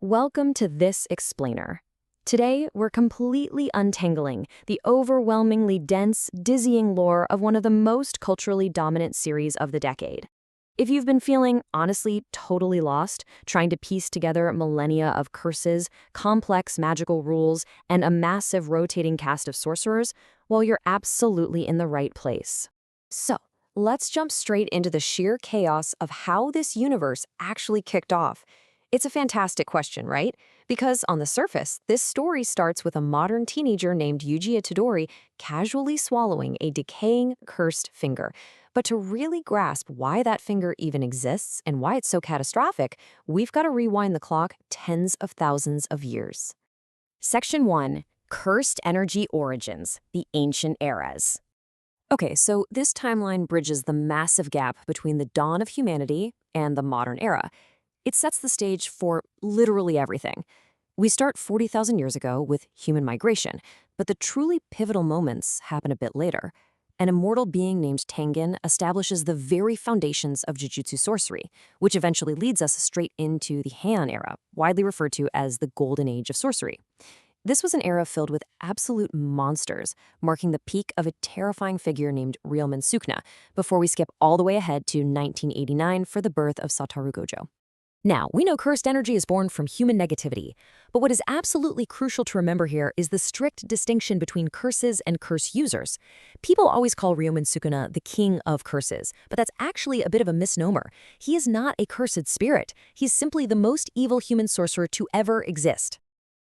Welcome to This Explainer. Today, we're completely untangling the overwhelmingly dense, dizzying lore of one of the most culturally dominant series of the decade. If you've been feeling, honestly, totally lost, trying to piece together millennia of curses, complex magical rules, and a massive rotating cast of sorcerers, well, you're absolutely in the right place. So, let's jump straight into the sheer chaos of how this universe actually kicked off. It's a fantastic question, right? Because on the surface, this story starts with a modern teenager named Yuji Itadori casually swallowing a decaying, cursed finger. But to really grasp why that finger even exists and why it's so catastrophic, we've got to rewind the clock tens of thousands of years. Section 1. Cursed Energy Origins, the Ancient Eras. Okay, so this timeline bridges the massive gap between the dawn of humanity and the modern era. It sets the stage for literally everything. We start 40,000 years ago with human migration, but the truly pivotal moments happen a bit later. An immortal being named Tengen establishes the very foundations of Jujutsu sorcery, which eventually leads us straight into the Heian era, widely referred to as the Golden Age of sorcery. This was an era filled with absolute monsters, marking the peak of a terrifying figure named Ryumen Sukuna, before we skip all the way ahead to 1989 for the birth of Satoru Gojo. Now, we know cursed energy is born from human negativity, but what is absolutely crucial to remember here is the strict distinction between curses and curse users. People always call Ryumen Sukuna the king of curses, but that's actually a bit of a misnomer. He is not a cursed spirit. He's simply the most evil human sorcerer to ever exist.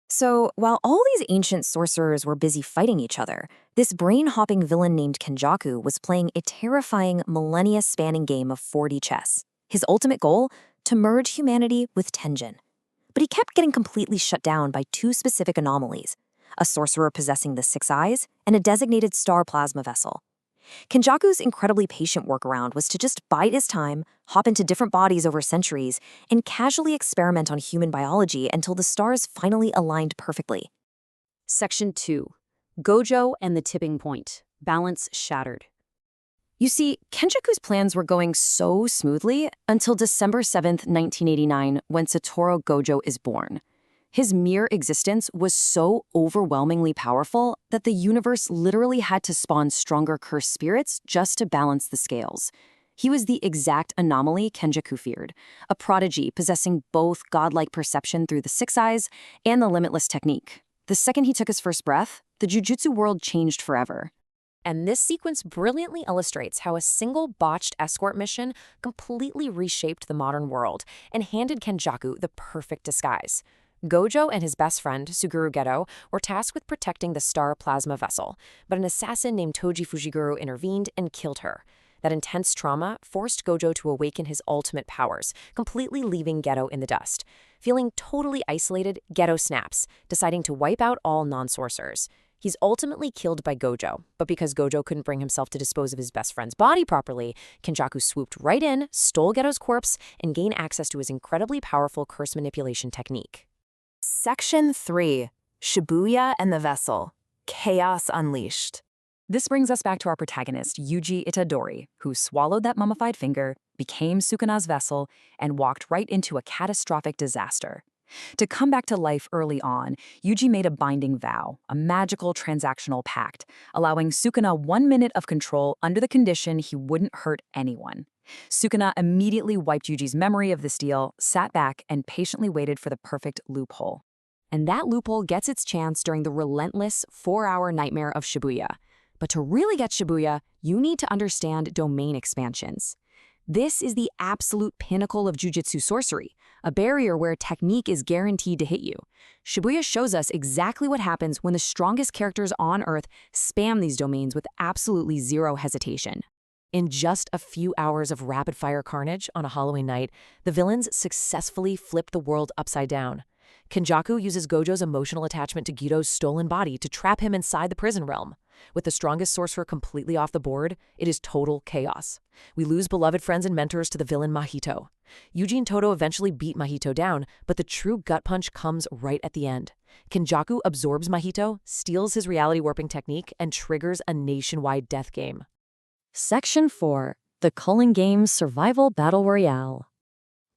So, while all these ancient sorcerers were busy fighting each other, this brain-hopping villain named Kenjaku was playing a terrifying, millennia-spanning game of 4D chess. His ultimate goal? To merge humanity with Tengen. But he kept getting completely shut down by two specific anomalies, a sorcerer possessing the six eyes and a designated star plasma vessel. Kenjaku's incredibly patient workaround was to just bide his time, hop into different bodies over centuries, and casually experiment on human biology until the stars finally aligned perfectly. Section 2. Gojo and the Tipping Point. Balance Shattered. You see, Kenjaku's plans were going so smoothly until December 7th, 1989, when Satoru Gojo is born. His mere existence was so overwhelmingly powerful that the universe literally had to spawn stronger cursed spirits just to balance the scales. He was the exact anomaly Kenjaku feared, a prodigy possessing both godlike perception through the six eyes and the limitless technique. The second he took his first breath, the Jujutsu world changed forever. And this sequence brilliantly illustrates how a single botched escort mission completely reshaped the modern world and handed Kenjaku the perfect disguise. Gojo and his best friend, Suguru Geto, were tasked with protecting the star plasma vessel, but an assassin named Toji Fujiguro intervened and killed her. That intense trauma forced Gojo to awaken his ultimate powers, completely leaving Geto in the dust. Feeling totally isolated, Geto snaps, deciding to wipe out all non-sorcerers. He's ultimately killed by Gojo, but because Gojo couldn't bring himself to dispose of his best friend's body properly, Kenjaku swooped right in, stole Geto's corpse, and gained access to his incredibly powerful curse manipulation technique. Section 3. Shibuya and the Vessel. Chaos Unleashed. This brings us back to our protagonist, Yuji Itadori, who swallowed that mummified finger, became Sukuna's vessel, and walked right into a catastrophic disaster. To come back to life early on, Yuji made a binding vow, a magical transactional pact, allowing Sukuna 1 minute of control under the condition he wouldn't hurt anyone. Sukuna immediately wiped Yuji's memory of this deal, sat back, and patiently waited for the perfect loophole. And that loophole gets its chance during the relentless 4-hour nightmare of Shibuya. But to really get Shibuya, you need to understand domain expansions. This is the absolute pinnacle of Jujutsu sorcery, a barrier where technique is guaranteed to hit you. Shibuya shows us exactly what happens when the strongest characters on Earth spam these domains with absolutely zero hesitation. In just a few hours of rapid-fire carnage on a Halloween night, the villains successfully flip the world upside down. Kenjaku uses Gojo's emotional attachment to Gito's stolen body to trap him inside the prison realm. With the strongest sorcerer completely off the board, it is total chaos. We lose beloved friends and mentors to the villain Mahito. Yuji and Todo eventually beat Mahito down, but the true gut punch comes right at the end. Kenjaku absorbs Mahito, steals his reality warping technique, and triggers a nationwide death game. Section 4. The Culling Games Survival Battle Royale.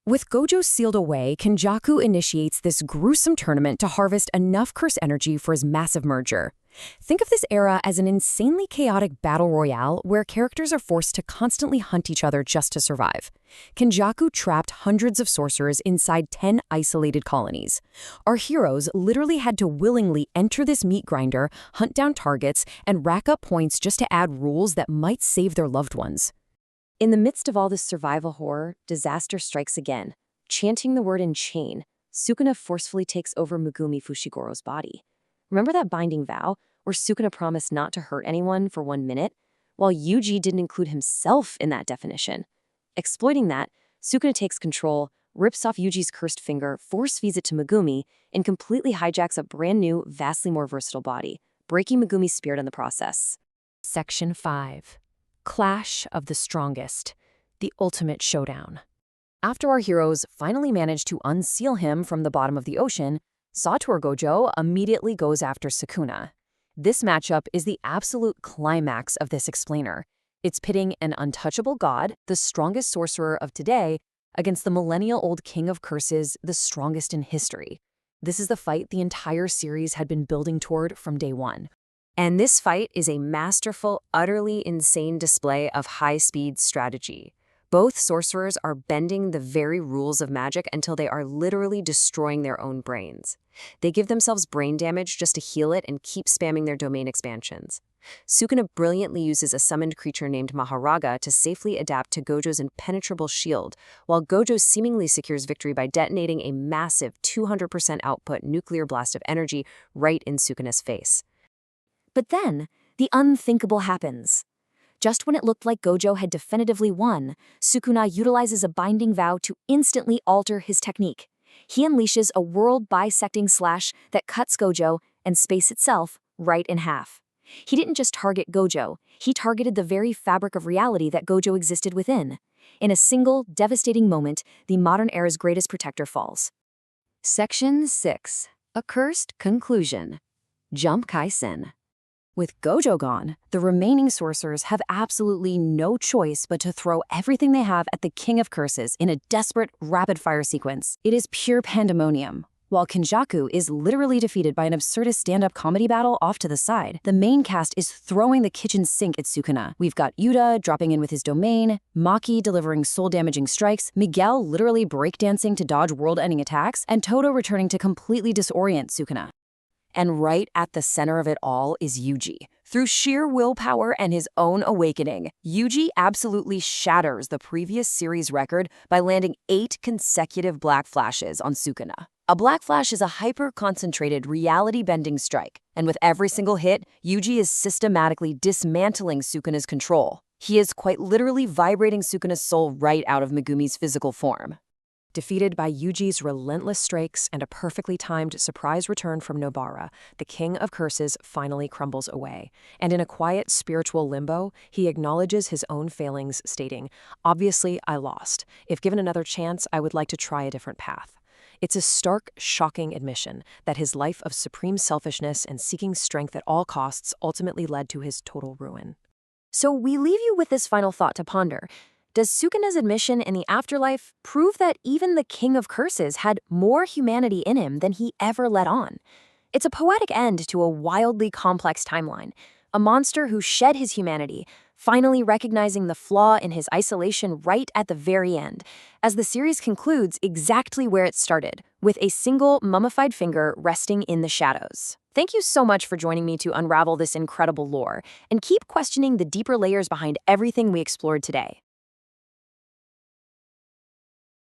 With Gojo sealed away, Kenjaku initiates this gruesome tournament to harvest enough curse energy for his massive merger. Think of this era as an insanely chaotic battle royale where characters are forced to constantly hunt each other just to survive. Kenjaku trapped hundreds of sorcerers inside 10 isolated colonies. Our heroes literally had to willingly enter this meat grinder, hunt down targets, and rack up points just to add rules that might save their loved ones. In the midst of all this survival horror, disaster strikes again. Chanting the word in chain, Sukuna forcefully takes over Megumi Fushigoro's body. Remember that binding vow, where Sukuna promised not to hurt anyone for 1 minute? While Yuji didn't include himself in that definition. Exploiting that, Sukuna takes control, rips off Yuji's cursed finger, force-feeds it to Megumi, and completely hijacks a brand new, vastly more versatile body, breaking Megumi's spirit in the process. Section 5. Clash of the Strongest. The ultimate showdown. After our heroes finally manage to unseal him from the bottom of the ocean, Satoru Gojo immediately goes after Sukuna. This matchup is the absolute climax of this explainer. It's pitting an untouchable god, the strongest sorcerer of today, against the millennial-old king of curses, the strongest in history. This is the fight the entire series had been building toward from day one. And this fight is a masterful, utterly insane display of high-speed strategy. Both sorcerers are bending the very rules of magic until they are literally destroying their own brains. They give themselves brain damage just to heal it and keep spamming their domain expansions. Sukuna brilliantly uses a summoned creature named Maharaga to safely adapt to Gojo's impenetrable shield, while Gojo seemingly secures victory by detonating a massive 200% output nuclear blast of energy right in Sukuna's face. But then, the unthinkable happens. Just when it looked like Gojo had definitively won, Sukuna utilizes a binding vow to instantly alter his technique. He unleashes a world-bisecting slash that cuts Gojo and space itself right in half. He didn't just target Gojo, he targeted the very fabric of reality that Gojo existed within. In a single, devastating moment, the modern era's greatest protector falls. Section 6. Accursed Conclusion. Jump Kaisen. With Gojo gone, the remaining sorcerers have absolutely no choice but to throw everything they have at the King of Curses in a desperate, rapid-fire sequence. It is pure pandemonium. While Kenjaku is literally defeated by an absurdist stand-up comedy battle off to the side, the main cast is throwing the kitchen sink at Sukuna. We've got Yuta dropping in with his domain, Maki delivering soul-damaging strikes, Miguel literally breakdancing to dodge world-ending attacks, and Todo returning to completely disorient Sukuna. And right at the center of it all is Yuji. Through sheer willpower and his own awakening, Yuji absolutely shatters the previous series record by landing 8 consecutive Black Flashes on Sukuna. A Black Flash is a hyper-concentrated, reality-bending strike, and with every single hit, Yuji is systematically dismantling Sukuna's control. He is quite literally vibrating Sukuna's soul right out of Megumi's physical form. Defeated by Yuji's relentless strikes and a perfectly timed surprise return from Nobara, the King of Curses finally crumbles away. And in a quiet spiritual limbo, he acknowledges his own failings, stating, "Obviously, I lost. If given another chance, I would like to try a different path." It's a stark, shocking admission that his life of supreme selfishness and seeking strength at all costs ultimately led to his total ruin. So we leave you with this final thought to ponder. Does Sukuna's admission in the afterlife prove that even the King of Curses had more humanity in him than he ever let on? It's a poetic end to a wildly complex timeline. A monster who shed his humanity, finally recognizing the flaw in his isolation right at the very end, as the series concludes exactly where it started, with a single mummified finger resting in the shadows. Thank you so much for joining me to unravel this incredible lore, and keep questioning the deeper layers behind everything we explored today.